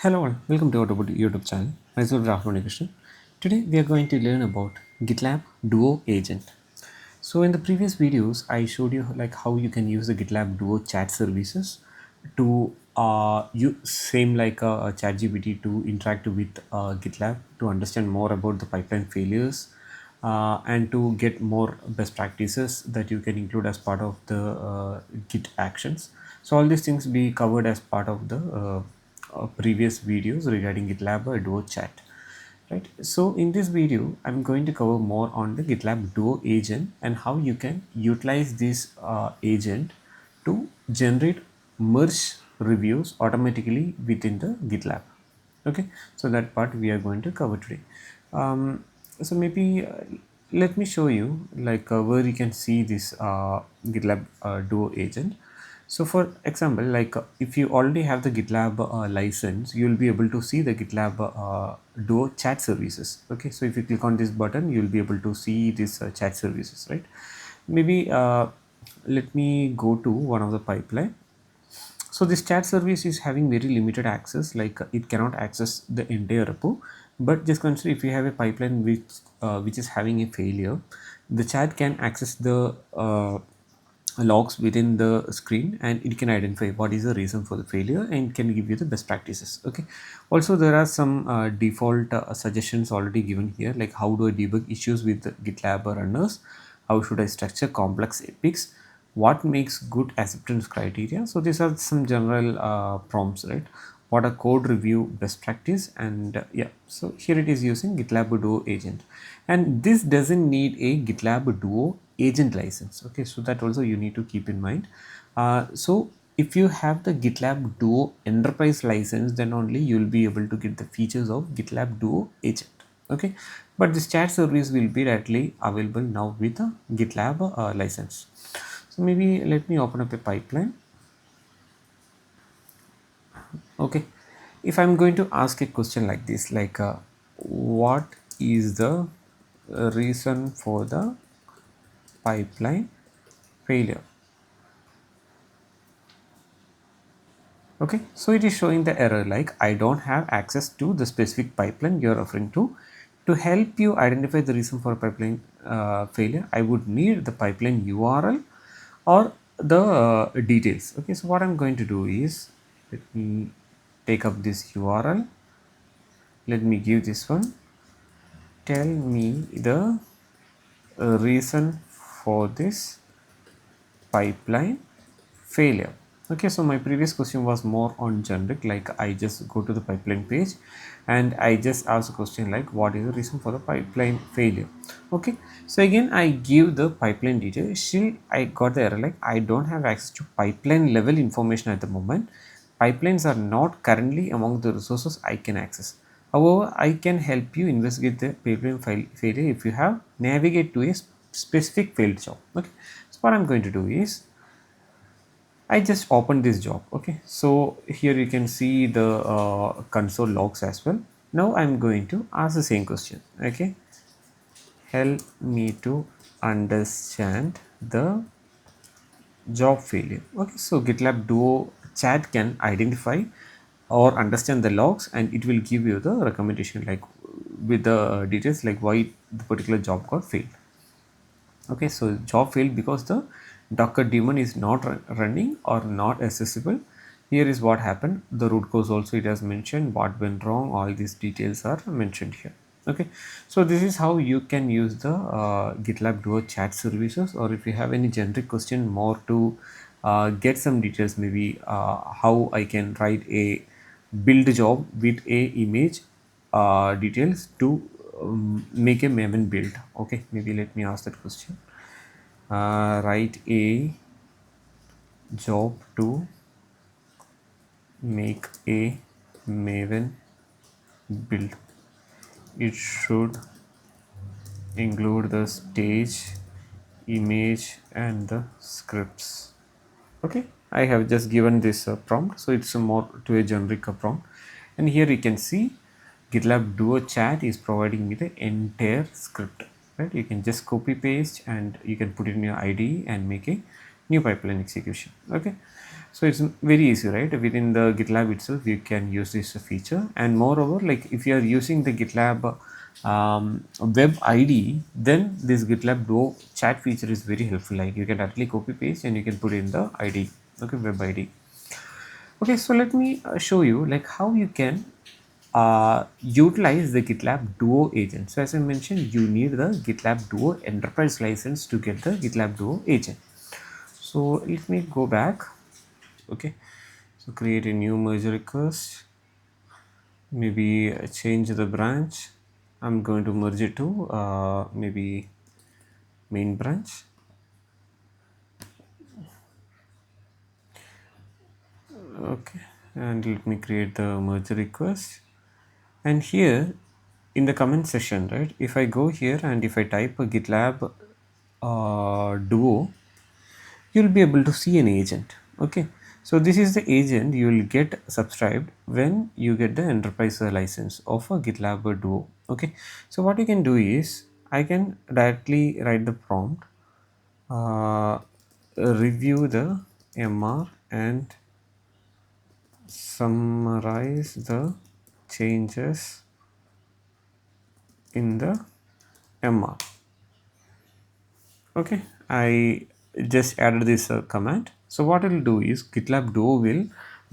Hello all, welcome to AutoBot YouTube channel. Myself Rahul. Today we are going to learn about GitLab Duo agent. So in the previous videos, I showed you like how you can use the GitLab Duo chat services to use same like a ChatGPT to interact with GitLab to understand more about the pipeline failures and to get more best practices that you can include as part of the Git actions. So all these things be covered as part of the previous videos regarding GitLab Duo chat. Right. So in this video, I'm going to cover more on the GitLab Duo agent and how you can utilize this agent to generate merge reviews automatically within the GitLab. Okay, so that part we are going to cover today. So maybe let me show you like where you can see this GitLab Duo agent. So for example, like if you already have the GitLab license, you will be able to see the GitLab Duo chat services. Okay, so if you click on this button, you will be able to see this chat services, right? Maybe let me go to one of the pipeline. So this chat service is having very limited access, like it cannot access the entire repo. But just consider if you have a pipeline which is having a failure, the chat can access the logs within the screen and it can identify what is the reason for the failure and can give you the best practices. Okay, also there are some default suggestions already given here, like how do I debug issues with GitLab runners, how should I structure complex epics, what makes good acceptance criteria. So these are some general prompts, right? What a code review best practice, and yeah, so here it is using GitLab Duo agent, and this doesn't need a GitLab Duo agent license. Okay, so that also you need to keep in mind. So if you have the GitLab Duo enterprise license, then only you will be able to get the features of GitLab Duo agent. Okay, but this chat service will be directly available now with a GitLab license. So maybe let me open up a pipeline. Okay, if I'm going to ask a question like this, like what is the reason for the pipeline failure? Okay, so it is showing the error like I don't have access to the specific pipeline you're referring to. To help you identify the reason for pipeline failure, I would need the pipeline URL or the details. Okay, so what I'm going to do is, let me take up this URL. Let me give this one. Tell me the reason for this pipeline failure. Okay, so my previous question was more on generic, like I just go to the pipeline page and I just ask a question like what is the reason for the pipeline failure. Okay, so again I give the pipeline details. Still I got the error like I don't have access to pipeline level information at the moment. Pipelines are not currently among the resources I can access. However, I can help you investigate the pipeline failure if you have navigate to a specific failed job. Okay, so what I'm going to do is I just opened this job. Okay, so here you can see the console logs as well. Now I'm going to ask the same question. Okay, help me to understand the job failure. Okay, so GitLab Duo chat can identify or understand the logs and it will give you the recommendation like with the details like why the particular job got failed. Okay, so job failed because the Docker daemon is not running or not accessible. Here is what happened. The root cause also it has mentioned what went wrong. All these details are mentioned here. Okay, so this is how you can use the GitLab Duo chat services, or if you have any generic question more to get some details, maybe how I can write a build job with a image details to make a Maven build. Okay, maybe let me ask that question. Write a job to make a Maven build. It should include the stage, image, and the scripts. Okay, I have just given this prompt, so it's more to a generic prompt. And here you can see GitLab Duo chat is providing me the entire script. Right, you can just copy paste and you can put it in your IDE and make a new pipeline execution. Okay, So it's very easy, right? Within the GitLab itself you can use this feature, and moreover, like if you are using the GitLab web ID, then this GitLab Duo chat feature is very helpful. Like you can directly copy paste and you can put in the ID, okay, web ID. Okay, so let me show you like how you can utilize the GitLab Duo agent. So as I mentioned, you need the GitLab Duo enterprise license to get the GitLab Duo agent. So let me go back. Okay, so create a new merge request, maybe change the branch. I'm going to merge it to maybe main branch. Okay, and let me create the merge request. And here in the comment section, right, if I go here and if I type a GitLab Duo, you'll be able to see an agent. Okay, so this is the agent you will get subscribed when you get the enterprise license of a GitLab Duo. Okay, so what you can do is I can directly write the prompt, uh, review the MR and summarize the changes in the MR. Okay, I just added this command. So what it will do is GitLab Duo will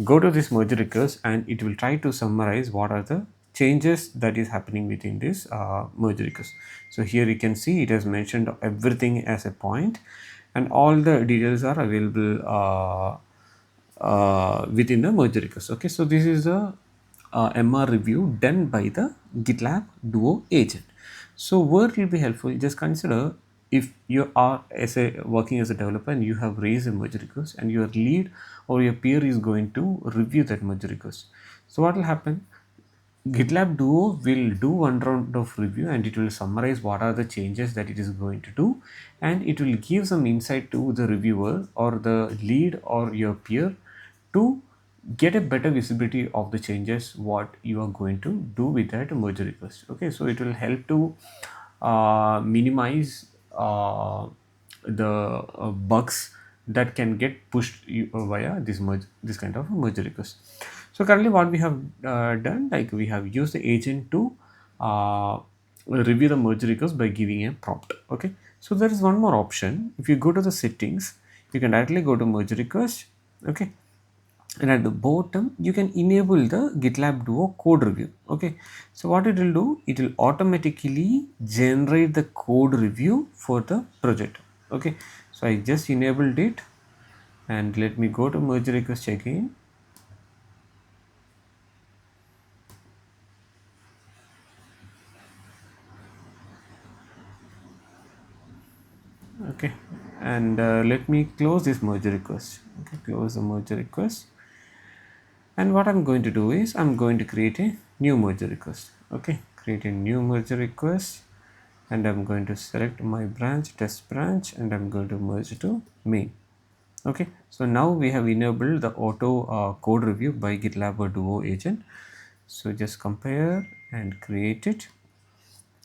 go to this merge request and it will try to summarize what are the changes that is happening within this merge request. So here you can see it has mentioned everything as a point and all the details are available within the merge request. Okay, so this is a MR review done by the GitLab Duo agent. So where it will be helpful, just consider if you are as a working as a developer and you have raised a merge request and your lead or your peer is going to review that merge request. So what will happen? GitLab Duo will do one round of review and it will summarize what are the changes that it is going to do, and it will give some insight to the reviewer or the lead or your peer to get a better visibility of the changes what you are going to do with that merge request. Okay, so it will help to minimize the bugs that can get pushed via this kind of merge request. So currently what we have done, like we have used the agent to review the merge request by giving a prompt. Okay, so there is one more option. If you go to the settings, you can directly go to merge request. Okay, and at the bottom you can enable the GitLab Duo code review. Okay, so what it will do, it will automatically generate the code review for the project. Okay, so I just enabled it and let me go to merge request again. Okay, and let me close this merge request. Okay, close the merge request, and what I'm going to do is I'm going to create a new merge request. Okay, create a new merge request, and I'm going to select my branch, test branch, and I'm going to merge to main. Okay, so now we have enabled the auto code review by GitLab Duo agent. So just compare and create it.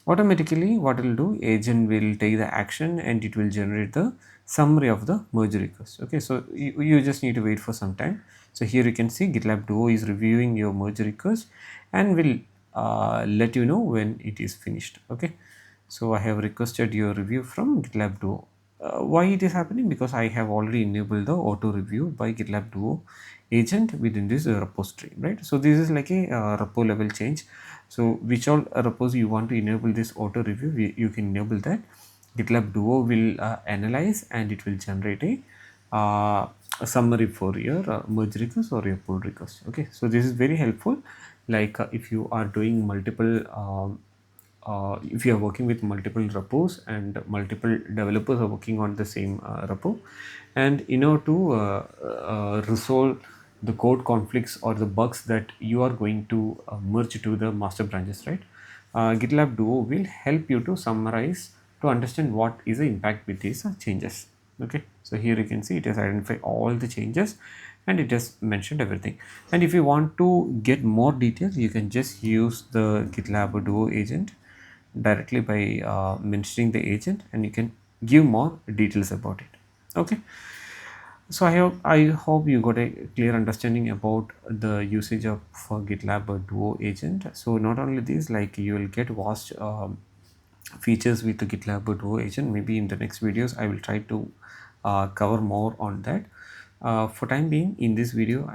Automatically what it will do, agent will take the action and it will generate the summary of the merge request. Okay, so you just need to wait for some time. So here you can see GitLab Duo is reviewing your merge request and will let you know when it is finished. Okay, so I have requested your review from GitLab Duo. Why it is happening? Because I have already enabled the auto review by GitLab Duo agent within this repository, right? So this is like a repo level change. So which all repos you want to enable this auto review, you can enable that. GitLab Duo will analyze and it will generate a summary for your merge request or your pull request. Okay, so this is very helpful. Like if you are doing multiple if you are working with multiple repos and multiple developers are working on the same repo, and in order to resolve the code conflicts or the bugs that you are going to merge to the master branches, right, GitLab Duo will help you to summarize to understand what is the impact with these changes. Okay, so here you can see it has identified all the changes and it has mentioned everything. And if you want to get more details, you can just use the GitLab Duo agent directly by mentioning the agent and you can give more details about it. Okay, So I hope you got a clear understanding about the usage of for GitLab Duo agent. So not only this, like you will get vast features with the GitLab Duo agent. Maybe in the next videos I will try to cover more on that. For time being, in this video,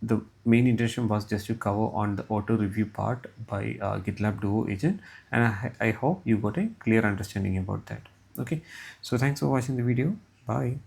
the main intention was just to cover on the auto review part by GitLab Duo agent, and I hope you got a clear understanding about that. Okay, so thanks for watching the video. Bye.